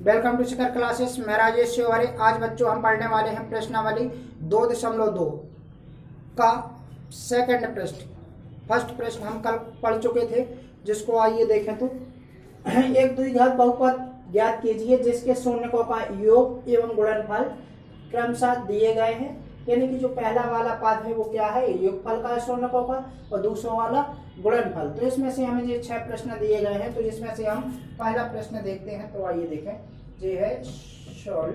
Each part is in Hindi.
Welcome to Shikhar classes. मैं राजेश शिवारी। आज बच्चों हम पढ़ने वाले हैं प्रश्नावली 2.2 का सेकंड प्रश्न। फर्स्ट प्रश्न हम कल पढ़ चुके थे, जिसको आइए देखें। तो एक द्विघात बहुपद ज्ञात कीजिए जिसके शून्यकों का योग एवं गुणनफल क्रमशः दिए गए हैं। यानी कि जो पहला वाला पद है वो क्या है, योगफल का है शून्यकों का, और दूसरा वाला गुणनफल। तो इसमें से हमें ये 6 प्रश्न दिए गए हैं। तो जिसमें से हम पहला प्रश्न देखते हैं। तो आइए देखें, ये है सॉल्व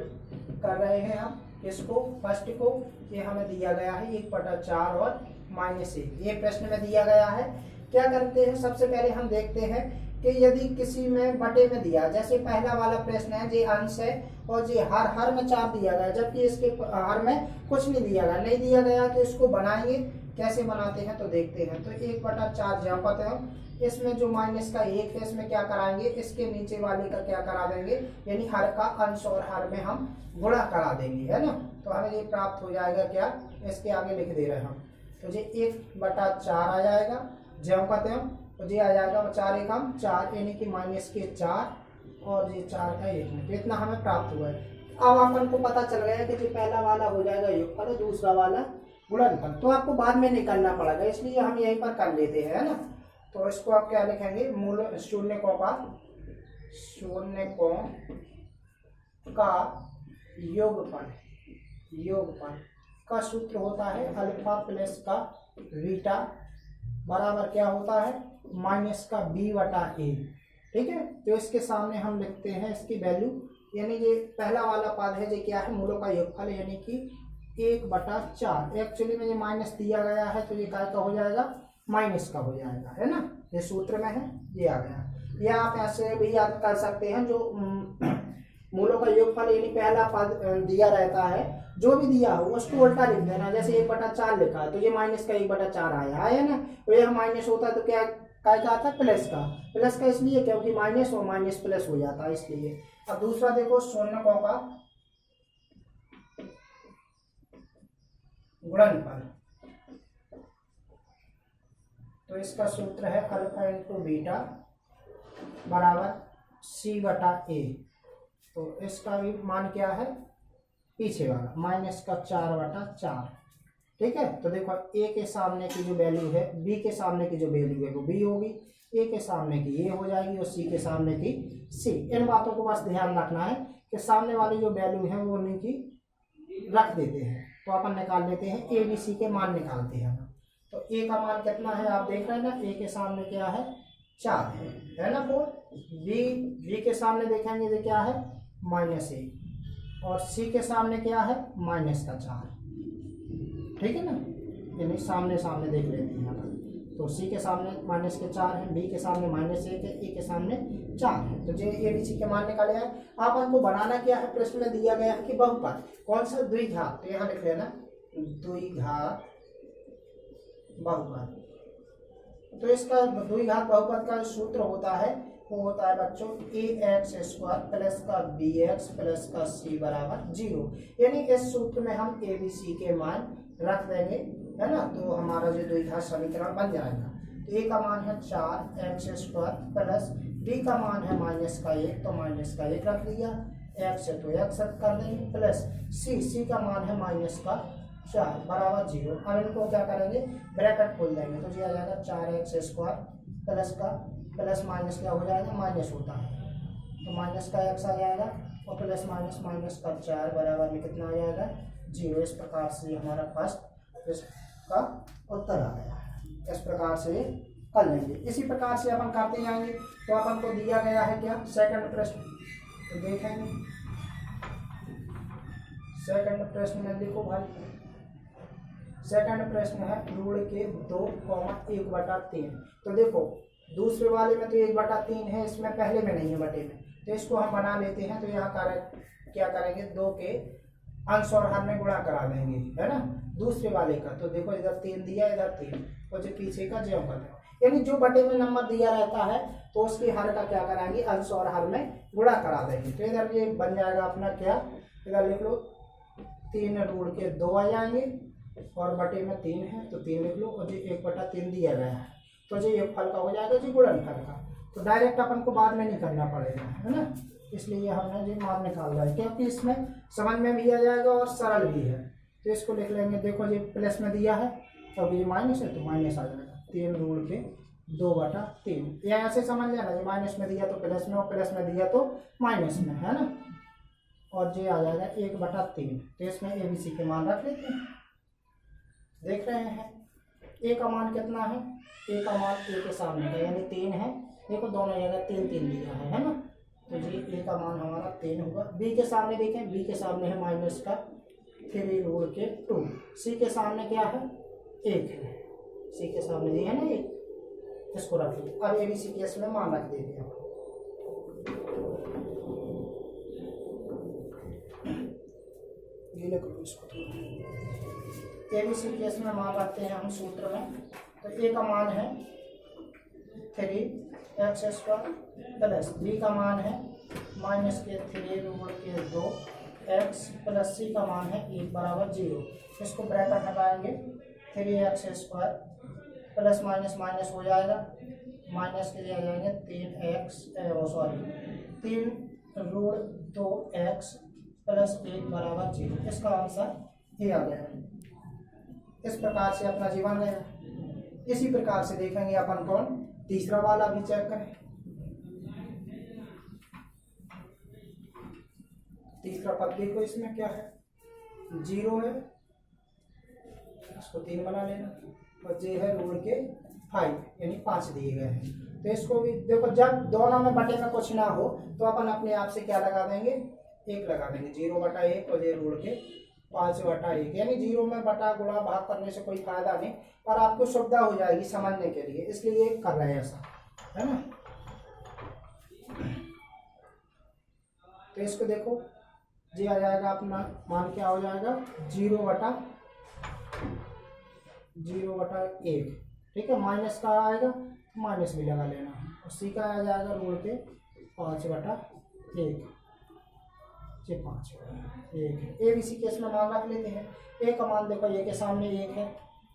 कर रहे हैं हम इसको, फर्स्ट को। ये हमें दिया गया है 1/4 और -1, ये प्रश्न में दिया गया है। क्या करते हैं, सबसे पहले हम देखते हैं कि यदि किसी में बटे में दिया, जैसे पहला वाला प्रश्न है जे अंश है और जे हर में 4 दिया गया, जबकि इसके हर में कुछ नहीं दिया गया, नहीं दिया गया, तो इसको बनाएंगे। कैसे बनाते हैं तो देखते हैं। तो 1/4 जहाँ पर हम इसमें जो -1 है इसमें क्या कराएंगे, इसके नीचे वाले का क्या करा देंगे, यानी हर का अंश और हर में हम गुणा करा देंगे, है ना। तो हमें ये प्राप्त हो जाएगा क्या, इसके आगे लिख दे रहे हैं हम। तो ये 1/4 आ जाएगा, ज्यों कहते हैं। तो ये आ जाएगा 4 एकम 4, यानी कि -4 और ये 4 का 1 में। तो इतना हमें प्राप्त हुआ है। अब अपन को पता चल गया कि जो पहला वाला हो जाएगा योगफल, दूसरा वाला गुणनफल। तो आपको बाद में निकालना पड़ेगा, इसलिए हम यहीं पर कर लेते हैं, है ना। तो इसको आप क्या लिखेंगे, मूल शून्यकों का योगफल का सूत्र होता है अल्फा प्लस का बीटा बराबर क्या होता है, -b/a। ठीक है। तो इसके सामने हम लिखते हैं इसकी वैल्यू, यानी ये पहला वाला पद है, ये क्या है, मूलों का योगफल, यानी कि 1/4। एक्चुअली में ये माइनस दिया गया है, तो ये काय का हो जाएगा, माइनस का हो जाएगा, है ना। ये सूत्र में है, ये आ गया। या आप ऐसे भी याद कर सकते हैं, जो मूलों का योगफल यानी पहला पद दिया रहता है, जो भी दिया हो उसको उल्टा लिख देना। जैसे 1/4 लिखा है तो ये माइनस का 1/4 आया ना। तो यह माइनस होता है तो क्या काय का आता है, प्लस का इसलिए क्योंकि माइनस और माइनस प्लस हो जाता है, इसलिए। अब दूसरा देखो, शून्यकों का गुणनफल। तो इसका सूत्र है अल्फा इंटू बीटा बराबर c/a। तो इसका भी मान क्या है, पीछे वाला -4/4। ठीक है। तो देखो, a के सामने की जो वैल्यू है, b के सामने की जो वैल्यू है वो b होगी, a के सामने की a हो जाएगी और c के सामने की c। इन बातों को बस ध्यान रखना है कि सामने वाली जो वैल्यू है वो उनकी रख देते हैं। तो अपन निकाल लेते हैं, a b c के मान निकालते हैं। तो a का मान कितना है आप देख रहे हैं ना, a के सामने क्या है, 4 है ना। 4 b के सामने देखेंगे तो क्या है, -1, और c के सामने क्या है, -4। ठीक है ना, यानी सामने देख लेते हैं यहाँ। तो c के सामने -4 है, b के सामने -1 है, a के सामने 4 है। तो जो a b c के मान निकाले हैं। आप हमको बनाना क्या है, प्रश्न में दिया गया है कि बहुपद कौन सा, द्विघात। तो यहाँ लिख लेना द्विघात बहुपद। तो इसका द्विघात बहुपद का सूत्र होता है, वो होता है बच्चों ax² प्लस का bx प्लस का c बराबर 0। यानी इस सूत्र में हम a b c के मान रख देंगे, है ना। तो हमारा जो द्विघात समीकरण बन जाएगा। तो a का मान है 4x² प्लस b का मान है -1, तो -1 रख दिया, x है तो x रख कर देंगे, प्लस c का मान है -4 बराबर 0। अब इनको क्या करेंगे, ब्रैकेट खोल देंगे। तो ये आ जाएगा 4x² प्लस का प्लस माइनस क्या हो जाएगा, माइनस होता है, तो माइनस का x आ जाएगा, और प्लस माइनस का 4 बराबर में कितना आ जाएगा, 0। इस प्रकार से हमारा फर्स्ट इसका उत्तर आ गया है। इस प्रकार से कर लेंगे, इसी प्रकार से अपन करते जाएंगे। तो अपन को दिया गया है क्या, सेकंड प्रश्न। तो देखेंगे सेकंड प्रश्न में, देखो भाई, सेकंड प्रश्न है ऋण के 2,1/3। तो देखो, दूसरे वाले में तो 1/3 है, इसमें पहले में नहीं है, बटे में। तो इसको हम बना लेते हैं। तो यहाँ क्या करेंगे, 2 के अंश और हर में गुणा करा देंगे, है ना, दूसरे वाले का। तो देखो, इधर 3 दिया, इधर 3, और जो पीछे का ज्यों का त्यों, यानी जो बटे में नंबर दिया रहता है तो उसके हर का क्या कराएंगे, अंश और हर में गुणा करा देंगे। तो इधर ये बन जाएगा अपना क्या, इधर लिख लो 3 ऋण के 2 आ जाएंगे, और बटे में 3 है तो 3 लिख लो, और ये 1/3 दिया गया है, तो ये फल का हो जाएगा जी गुणनफल का। तो डायरेक्ट अपन को बाद में नहीं करना पड़ेगा, है ना। इसलिए हमने जो मान निकाला है, क्योंकि इसमें समझ में भी आ जाएगा और सरल भी है। तो इसको लिख लेंगे, देखो ये प्लस में दिया है तो ये माइनस है तो माइनस आ जाएगा 3 रूट के 2/3। या ऐसे समझ लेना, ये माइनस में दिया तो प्लस में और प्लस में दिया तो माइनस में, है ना। और ये आ जाएगा 1/3। तो इसमें ए बी सी के मान रख लेते हैं। देख रहे हैं ए का मान कितना है, ए का मान ए के सामने का यानी 3 है। देखो दोनों जगह 3 दिया है ना। तो ये ए का मान हमारा 3 होगा। बी के सामने देखें, बी के सामने है माइनस का 3 रूट के 2। सी के सामने क्या है, 1 है। सी के सामने ये है ना 1, इसको रख लीजिए। अब ए बी सी केस में मान रख देते हैं। ये लिखो इसको, ए बी सी केस में मान रखते हैं हम सूत्र में। तो ए का मान है 3x² प्लस बी का मान है माइनस के 3 रूट के 2x प्लस सी का मान है 1/0। इसको ब्रैकेट हटाएंगे, 3x² प्लस माइनस माइनस हो जाएगा, माइनस के लिए आ जाएंगे 3 रूट 2x प्लस 1/0। इसका आंसर ये आ गया। इस प्रकार से अपना जीवन गया। इसी प्रकार से देखेंगे अपन कौन तीसरा वाला भी चेक करें। तीसरा पद देखो, इसमें क्या है, 0 है, इसको 3 बना लेना, और जे है रूट के 5 यानी 5 दिए गए हैं। तो इसको भी देखो, जब दोनों में बटे में कुछ ना हो तो अपन अपने आप से क्या लगा देंगे, 1 लगा देंगे। 0/1 और ये रूट के 5/1 यानी 0 में बटा गुणा भाग करने से कोई फायदा नहीं, पर आपको सुविधा हो जाएगी समझने के लिए, इसलिए कर रहे हैं ऐसा, है ना। तो इसको देखो, ये आ जाएगा अपना मान क्या हो जाएगा 0/1, ठीक है। माइनस का आएगा माइनस भी लगा लेना, और सी का आ जाएगा रूट के 5/1, 5 1 ए बी सी केस में मान रख लेते हैं। ए का मान देखो, ए के सामने 1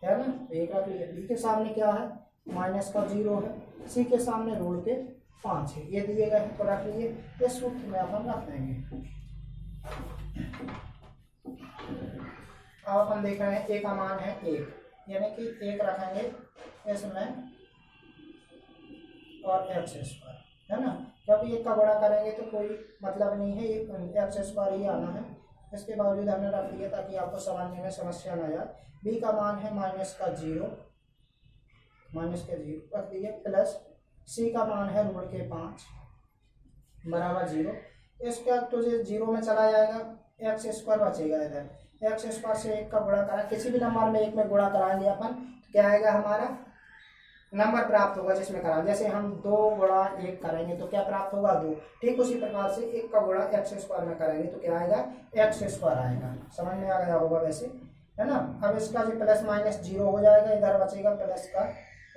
है ना, 1 रख लिया। बी के सामने क्या है, माइनस का 0 है। सी के सामने रूट के 5 है, ये दिए गए हैं तो रख लीजिए। इस सूत्र में अपन रख देंगे। अब अपन देख रहे हैं ए का मान है 1, यानी कि 1 रखेंगे इसमें और x², है ना। जब 1 का बड़ा करेंगे तो कोई मतलब नहीं है, x² ही आना है। इसके बावजूद हमने रख दिया ताकि आपको समझने में समस्या न जाए। बी का मान है माइनस का 0 रख दिए, प्लस सी का मान है रूट के 5/0। इसका तो 0 में चला जाएगा, x² बचेगा इधर। x² से 1 का गुणा करा, किसी भी नंबर में 1 में गुणा कराएंगे अपन तो क्या आएगा, हमारा नंबर प्राप्त होगा जिसमें करा। जैसे हम 2 गुणा 1 करेंगे तो क्या प्राप्त होगा, 2। ठीक उसी प्रकार से 1 का गुणा x² में करेंगे तो क्या आएगा, x² आएगा। समझ में आ गया होगा वैसे, है ना। अब इसका जो प्लस माइनस 0 हो जाएगा, इधर बचेगा प्लस का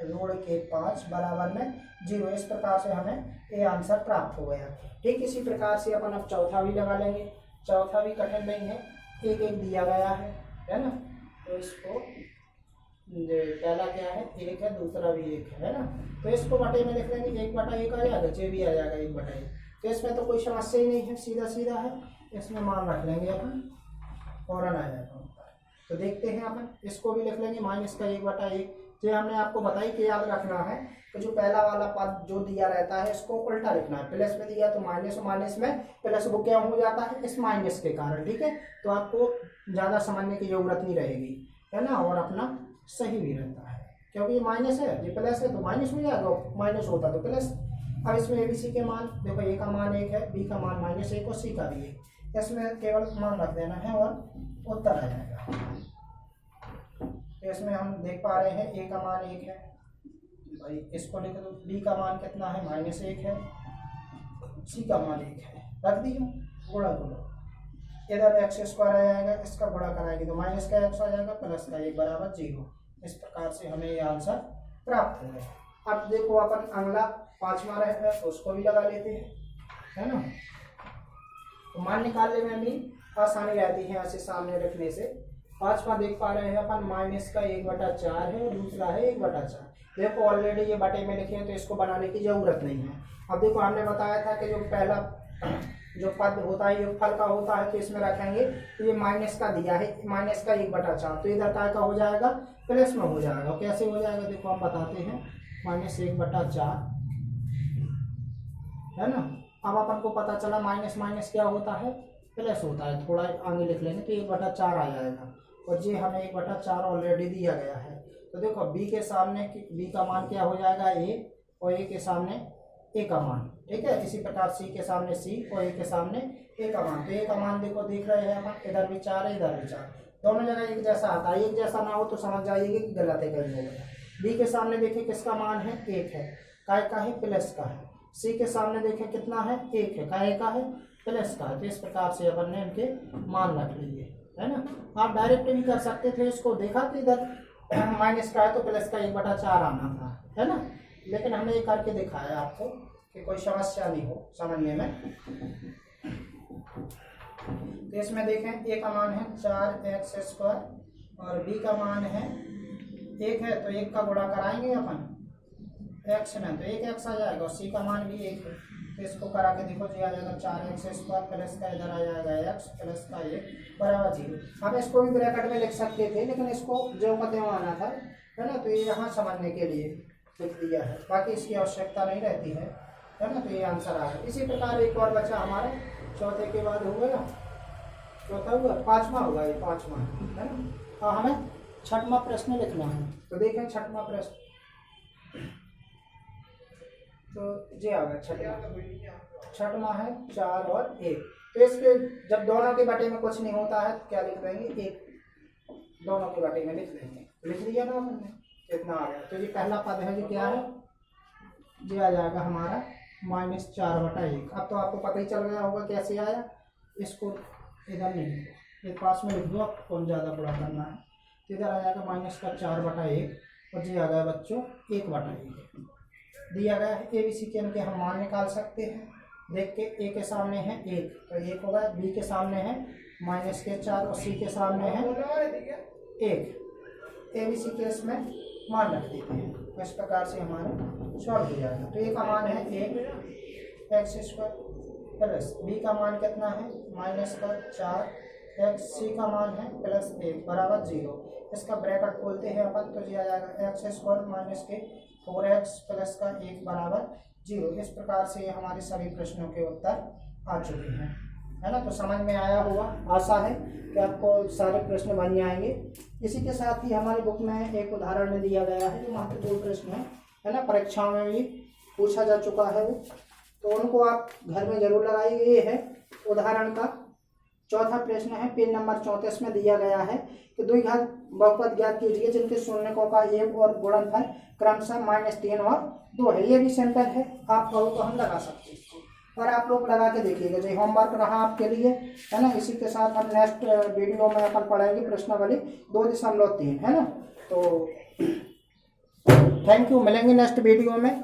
रूट के 5/0। इस प्रकार से हमें ये आंसर प्राप्त हो गया। ठीक इसी प्रकार से अपन अब चौथा भी लगा लेंगे। चौथा भी कठिन नहीं है, 1 दिया गया है ना। तो इसको पहला क्या है, 1 है, दूसरा भी 1 है ना। तो इसको बटे में लिख लेंगे, 1/1 आ जाएगा, जे भी आ जाएगा 1/1। तो इसमें तो कोई समस्या ही नहीं है, सीधा सीधा है। इसमें मान रख लेंगे अपन, फौरन आ जाएगा। तो देखते हैं अपन, इसको भी लिख लेंगे माइनस का 1/1। जो हमने आपको बताई कि याद रखना है कि जो पहला वाला पद जो दिया रहता है इसको उल्टा लिखना है। प्लस में दिया तो माइनस, माइनस में प्लस वो क्या हो जाता है, इस माइनस के कारण। ठीक है, तो आपको ज़्यादा समझने की जरूरत नहीं रहेगी, है ना। और अपना सही भी रहता है, क्योंकि ये माइनस है, ये प्लस है तो माइनस हो जाएगा, माइनस होता तो प्लस। अब इसमें एबीसी के मान देखो, ए का मान 1 है, बी का मान -1 और सी का भी 1। इसमें केवल मान रख देना है और उत्तर आ जाएगा। तो इसमें हम देख पा रहे हैं ए का मान 1 है भाई, इसको लिख दो। बी का मान कितना है, -1 है। सी का मान 1 है, रख दिया, गुणा करो। इधर x² आ जाएगा, इसका गुणा कराएंगे तो माइनस का x आ जाएगा, प्लस का 1/0। इस प्रकार से हमें ये आंसर प्राप्त हो गया। अब देखो अपन अगला 5वां रहता है, तो उसको भी लगा लेते हैं, है ना। तो मान निकालने में भी आसानी रहती है ऐसे सामने रखने से। 5वां देख पा रहे हैं अपन, माइनस का 1/4 है और दूसरा है 1/4। देखो ऑलरेडी ये बटे में लिखे हैं तो इसको बनाने की जरूरत नहीं है। अब देखो हमने बताया था कि जो पहला जो पद होता है योगफल का होता है तो इसमें रखेंगे, तो ये माइनस का दिया है, माइनस का 1/4, तो इधर का हो जाएगा प्लस में हो जाएगा। कैसे हो जाएगा देखो हम बताते हैं, -1/4 है ना। अब अपन को पता चला माइनस माइनस क्या होता है, प्लस होता है, थोड़ा आगे लिख लेंगे तो 1/4 आ जाएगा। और ये हमें 1/4 ऑलरेडी दिया गया है, तो देखो बी के सामने बी का मान क्या हो जाएगा ए, और ए के सामने ए का मान, ठीक है। इसी प्रकार सी के सामने सी और ए के सामने ए का मान, तो ए का मान देखो देख रहे हैं अपन, इधर भी 4 है इधर भी 4, दोनों जगह एक जैसा आता है। एक जैसा ना हो तो समझ जाइए कि गलत है कहीं होगा। बी के सामने देखिए किसका मान है 1 है, काय का है प्लस का है। सी के सामने देखें कितना है 1 है, काय का है प्लस का है। तो इस प्रकार से अपन ने इनके मान रख लिए है ना। आप डायरेक्ट भी कर सकते थे इसको, देखा कि इधर माइनस का है तो प्लस का 1/4 आना था है ना, लेकिन हमने ये करके दिखाया आपको कि कोई समस्या नहीं हो समझने में। तो इसमें देखें ए का मान है 4x² और बी का मान है 1 है, तो 1 का गुणा कराएंगे अपन x में, तो 1x आ जाएगा, और सी का मान भी 1 है, तो इसको करा के देखो जी आ जाएगा 4x² प्लस का इधर आ जाएगा x प्लस का 1 बराबर 0। हम इसको भी ब्रैकेट में लिख सकते थे, लेकिन इसको जो कदम आना था है ना, तो ये यहाँ समझने के लिए लिख दिया है, बाकी इसकी आवश्यकता नहीं रहती है ना। तो ये आंसर आ गया। इसी प्रकार एक और बचा हमारा, चौथे के बाद हो गया, चौथा हुआ, पाँचवा होगा ये, पाँचवा है ना। और हमें छठवां प्रश्न लिखना है, तो देखें छठवां प्रश्न, तो ये आ गया छठवां है 4 और 1। तो इसके जब दोनों के बटे में कुछ नहीं होता है तो क्या लिख देंगे 1, दोनों के बटे में लिख देंगे, लिख लिया ना हमने, इतना आ गया। तो ये पहला पद है जो क्या है, ये आ जाएगा हमारा -4/1। अब तो आपको पता ही चल गया होगा कैसे आया, इसको इधर नहीं ये पास में लिख दो, आप कौन ज़्यादा बड़ा करना है, तो इधर आ जाएगा -4/1 और ये आ गया बच्चों 1/1 दिया गया है। ABC के इनके हम मान निकाल सकते हैं, देख के ए के सामने है 1 तो 1 होगा, बी के सामने है -4 और सी के सामने है 1। ABC के इसमें मान रख देते हैं, तो इस प्रकार से हमारा सॉल्व हो जाएगा। तो ए का मान है 1x² प्लस बी का मान कितना है -4x, सी का मान है +1 बराबर 0। इसका ब्रैकेट खोलते हैं अपन, तो ये आ जाएगा x² - 4x प्लस का 1 बराबर 0। इस प्रकार से हमारे सभी प्रश्नों के उत्तर आ चुके हैं है ना। तो समझ में आया होगा, आशा है कि आपको सारे प्रश्न बन जाएंगे। इसी के साथ ही हमारी बुक में एक उदाहरण दिया गया है जो महत्वपूर्ण प्रश्न है ना, परीक्षाओं में भी पूछा जा चुका है वो, तो उनको आप घर में जरूर लगाइए। ये है उदाहरण का चौथा प्रश्न है, पेज नंबर 34 में दिया गया है कि द्विघात बहुपद ज्ञात कीजिए जिनके शून्यकों का योग और गुणनफल क्रमशः -3 और 2 है। ये भी सिंपल है, आप कहो तो हम लगा सकते हैं इसको, और आप लोग लगा के देखिएगा। जो होमवर्क रहा आपके लिए है ना। इसी के साथ हम नेक्स्ट वीडियो में अपन पढ़ेंगे प्रश्नावली 2.3 है ना। तो थैंक यू, मिलेंगे नेक्स्ट वीडियो में।